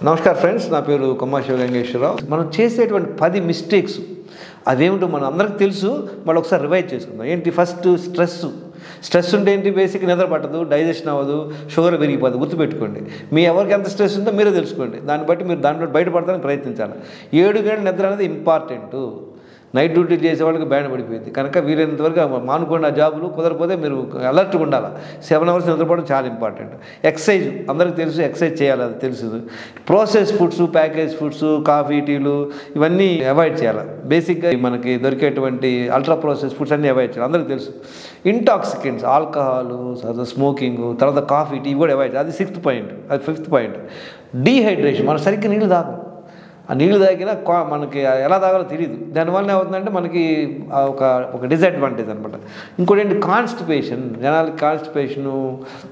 నమస్కారం ఫ్రెండ్స్, నా పేరు కొమ్మా శివగంగేశ్వరరావు. మనం చేసేటువంటి 10 మిస్టేక్స్ అవేమిటో మన అందరికీ తెలుసు. మళ్ళీ ఒకసారి రివైజ్ చేసుకుందాం. ఏంటి? ఫస్ట్ స్ట్రెస్ ఉంటే ఏంటి? బేసిక్ నిద్ర పట్టదు, డైజెషన్ అవ్వదు, షుగర్ పెరిగిపోదు. గుర్తుపెట్టుకోండి. మీ ఎవరికి ఎంత స్ట్రెస్ ఉందో మీరే తెలుసుకోండి. దాన్ని బట్టి మీరు దాంట్లో బయటపడడానికి ప్రయత్నించాలి. 7 గంటల నిద్ర అనేది ఇంపార్టెంట్. నైట్ డ్యూటీ చేసే వాళ్ళకి బ్యాన్ పడిపోయింది కనుక వీలైనంతవరకు మానుకోండి. ఆ జాబులు కుదరపోతే మీరు అలర్ట్గా ఉండాలి. 7 అవర్స్ నిద్రపోవడం చాలా ఇంపార్టెంట్. ఎక్సర్సైజ్ అందరికీ తెలుసు, ఎక్సర్సైజ్ చేయాలి, అది తెలుసు. Process foods, package foods, coffee, టీలు ఇవన్నీ అవాయిడ్ చేయాలి. బేసిక్గా మనకి దొరికేటువంటి అల్ట్రా ప్రాసెస్ ఫుడ్స్ అన్నీ అవాయిడ్ చేయాలి, అందరికీ తెలుసు. ఇంటాక్సికెంట్స్, ఆల్కహాల్, స్మోకింగ్, తర్వాత కాఫీ, టీ కూడా అవాయిడ్ చేయాలి. అది 6th పాయింట్. అది 5th పాయింట్. డీహైడ్రేషన్. మనం సరిగ్గా నీళ్ళు తాగం. ఆ నీళ్ళు తాగినా మనకి ఎలా తాగాలో తెలియదు. దానివల్ల ఏమవుతుందంటే మనకి ఒక డిసడ్వాంటేజ్ అనమాట. ఇంకోటి ఏంటి? కాన్స్టిపేషన్. జనాలకి కాన్స్టిపేషను,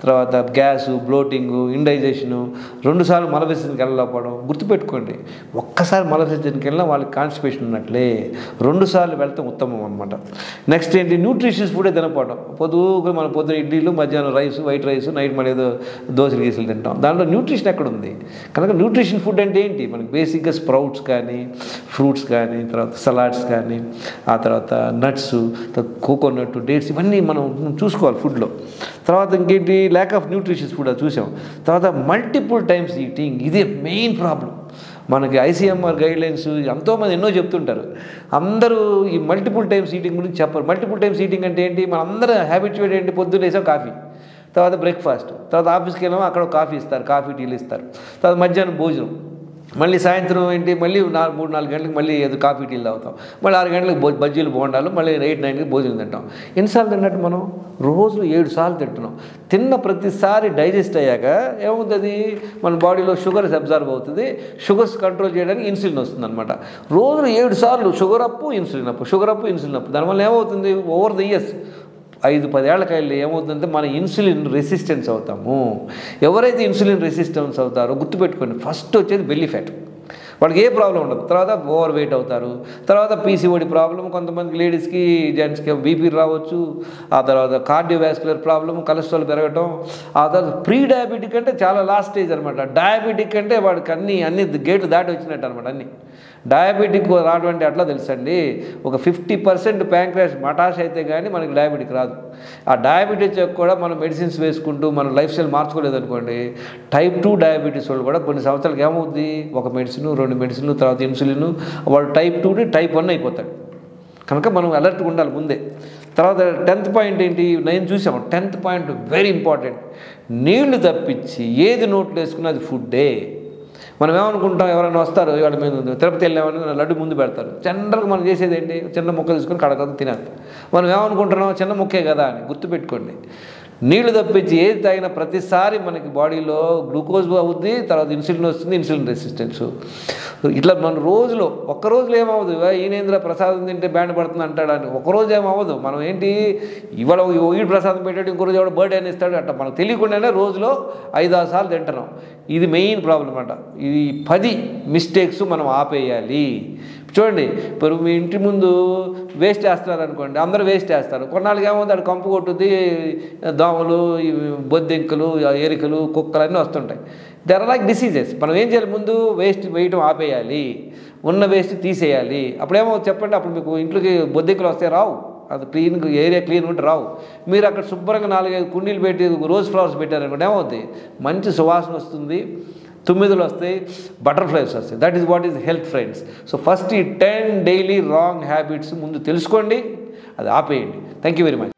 తర్వాత గ్యాసు, బ్లోటింగు, ఇండైజేషను, 2 సార్లు మల విసర్జనకి వెళ్ళకపోవడం. గుర్తుపెట్టుకోండి, ఒక్కసారి మల విసర్జనకి వెళ్ళినా వాళ్ళకి కాన్స్టిపేషన్ ఉన్నట్లే. 2 సార్లు వెళ్తాం ఉత్తమం అనమాట. నెక్స్ట్ ఏంటి? న్యూట్రిషియస్ ఫుడే తినకపోవడం. మన పొద్దున ఇడ్లీలు, మధ్యాహ్నం రైస్, వైట్ రైస్, నైట్ మళ్ళీ ఏదో దోశలు గీసులు తింటాం. దాంట్లో న్యూట్రిషన్ ఎక్కడుంది? కనుక న్యూట్రిషన్ ఫుడ్ అంటే ఏంటి? మనకి బేసిక్గా స్ప్రౌట్స్ కానీ, ఫ్రూట్స్ కానీ, తర్వాత సలాడ్స్ కానీ, ఆ తర్వాత నట్స్, కోకోనట్, డేట్స్, ఇవన్నీ మనం చూసుకోవాలి ఫుడ్లో. తర్వాత ఇంకేంటి? ల్యాక్ ఆఫ్ న్యూట్రిషియస్ ఫుడ్ అది చూసాం. తర్వాత మల్టిపుల్ టైమ్స్ ఈటింగ్. ఇదే మెయిన్ ప్రాబ్లం. మనకి ICMR గైడ్లైన్స్ ఎంతోమంది ఎన్నో చెప్తుంటారు. అందరూ ఈ మల్టిపుల్ టైమ్స్ ఈటింగ్ గురించి చెప్పరు. మల్టిపుల్ టైమ్స్ ఈటింగ్ అంటే ఏంటి? మన అందరూ హ్యాబిట్యూడ్ ఏంటి? పొద్దున్న వేసాం కాఫీ, తర్వాత బ్రేక్ఫాస్ట్, తర్వాత ఆఫీస్కి వెళ్ళామో అక్కడ కాఫీ ఇస్తారు, కాఫీ టీలు ఇస్తారు, తర్వాత మధ్యాహ్నం భోజనం, మళ్ళీ సాయంత్రం ఏంటి? మళ్ళీ 3-4 గంటలకు మళ్ళీ ఏదో కాఫీ టీలు తాగుతాం, మళ్ళీ 6 గంటలకు బజ్జీలు బోండాలు, మళ్ళీ 8-9కి భోజనం తింటాం. ఎన్నిసార్లు తిన్నట్టు మనం? రోజులో 7 సార్లు తింటున్నాం. తిన్న ప్రతిసారి డైజెస్ట్ అయ్యాక ఏమవుతుంది? మన బాడీలో షుగర్స్ అబ్జర్వ్ అవుతుంది. షుగర్స్ కంట్రోల్ చేయడానికి ఇన్సులిన్ వస్తుంది అనమాట. రోజులో 7 సార్లు షుగర్ అప్పు, ఇన్సులిన్ అప్పు, షుగర్ అప్పు, ఇన్సులిన్ అప్పు. దానివల్ల ఏమవుతుంది? ఓవర్ ద ఇయర్స్ 5-10 ఏళ్ళకి వెళ్ళి ఏమవుతుందంటే మన ఇన్సులిన్ రెసిస్టెన్స్ అవుతాము. ఎవరైతే ఇన్సులిన్ రెసిస్టెన్స్ అవుతారో గుర్తుపెట్టుకోండి, ఫస్ట్ వచ్చేది బెల్లీ ఫ్యాట్. వాళ్ళకి ఏ ప్రాబ్లం ఉండదు. తర్వాత ఓవర్ వెయిట్ అవుతారు. తర్వాత PCOD ప్రాబ్లం, కొంతమందికి లేడీస్కి, జెంట్స్కి బీపీ రావచ్చు. ఆ తర్వాత కార్డియోవాస్కులర్ ప్రాబ్లం, కొలెస్ట్రాల్ పెరగటం. ఆ తర్వాత ప్రీ డయాబెటిక్ అంటే చాలా లాస్ట్ స్టేజ్ అనమాట. డయాబెటిక్ అంటే వాడికి అన్ని గేట్లు దాటి వచ్చినట్టు అనమాట. అన్నీ డయాబెటిక్ రావడం అంటే ఎట్లా తెలుసండి? ఒక 50% ప్యాంక్రియాస్ మటాష్ అయితే కానీ మనకి డయాబెటిక్ రాదు. ఆ డయాబెటీస్ కూడా మనం మెడిసిన్స్ వేసుకుంటూ మన లైఫ్ స్టైల్ మార్చుకోలేదనుకోండి, టైప్ 2 డయాబెటీస్ వాళ్ళు కూడా కొన్ని సంవత్సరాలకు ఏమవుతుంది? ఒక మెడిసిన్, 2 మెడిసిన్లు, తర్వాత ఇన్సులిన్, వాడు టైప్ 2 టైప్ 1 అయిపోతాడు. కనుక మనం అలర్ట్గా ఉండాలి ముందే. తర్వాత 10th పాయింట్ ఏంటి? నేను చూసాము. 10th point very important. నీళ్లు తప్పించి ఏది నోట్లో వేసుకున్నా అది ఫుడ్డే. మనం ఏమనుకుంటాం? ఎవరైనా వస్తారు, ఇవాళ మేము తిరుపతి వెళ్ళామని లడ్డు ముందు పెడతారు. జనరల్గా మనం చేసేది ఏంటి? చిన్న ముక్క తీసుకొని కడకదు తినాలి. మనం ఏమనుకుంటున్నాం? చిన్న ముక్కే కదా అని. గుర్తుపెట్టుకోండి, నీళ్లు తప్పించి ఏది తాగినా ప్రతిసారి మనకి బాడీలో గ్లూకోజ్ అవుద్ది, తర్వాత ఇన్సులిన్ వస్తుంది, ఇన్సులిన్ రెసిస్టెన్స్. ఇట్లా మన ఒక్క రోజులో ఏమవ్వదు. ఈయనేంద్ర ప్రసాదం తింటే బ్యాండ్ పడుతుంది అంటాడని. ఒక్కరోజు ఏమవ్వదు. మనం ఏంటి? ఇవాళ ఈడు ప్రసాదం పెట్టాడు, ఇంకో రోజు ఎవడో బర్త్డే అని ఇస్తాడు. అట్లా మనకు తెలియకుండానే రోజులో 5-6 సార్లు తింటున్నాం. ఇది మెయిన్ ప్రాబ్లం అన్నమాట. ఈ 10 మిస్టేక్స్ మనం ఆపేయాలి. చూడండి, ఇప్పుడు మీ ఇంటి ముందు వేస్ట్ వేస్తున్నారు అనుకోండి, అందరూ వేస్ట్ వేస్తారు. కొన్నాళ్ళకి ఏమవుతుంది? అక్కడ కంపు కొట్టుద్ది, దోమలు, బొద్దింకలు, ఎరికలు, కుక్కలు అన్నీ వస్తుంటాయి. There are like diseases. మనం ఏం చేయాలి? ముందు వేస్ట్ వేయటం ఆపేయాలి, ఉన్న వేస్ట్ తీసేయాలి. అప్పుడేమో చెప్పండి, అప్పుడు మీకు ఇంట్లోకి బొద్దింకలు వస్తే రావు. అది ఏరియా క్లీన్ ఉంటే రావు. మీరు అక్కడ శుభ్రంగా 4-5 కుండీలు పెట్టి రోజ్ ఫ్లవర్స్ పెట్టారనుకోండి, ఏమవుతుంది? మంచి సువాసన వస్తుంది, తుమ్మిదలు వస్తాయి, బటర్ఫ్లైస్ వస్తాయి. That is what is health friends. So first ఈ 10 డైలీ రాంగ్ హ్యాబిట్స్ ముందు తెలుసుకోండి, అది ఆపేయండి. Thank you very much.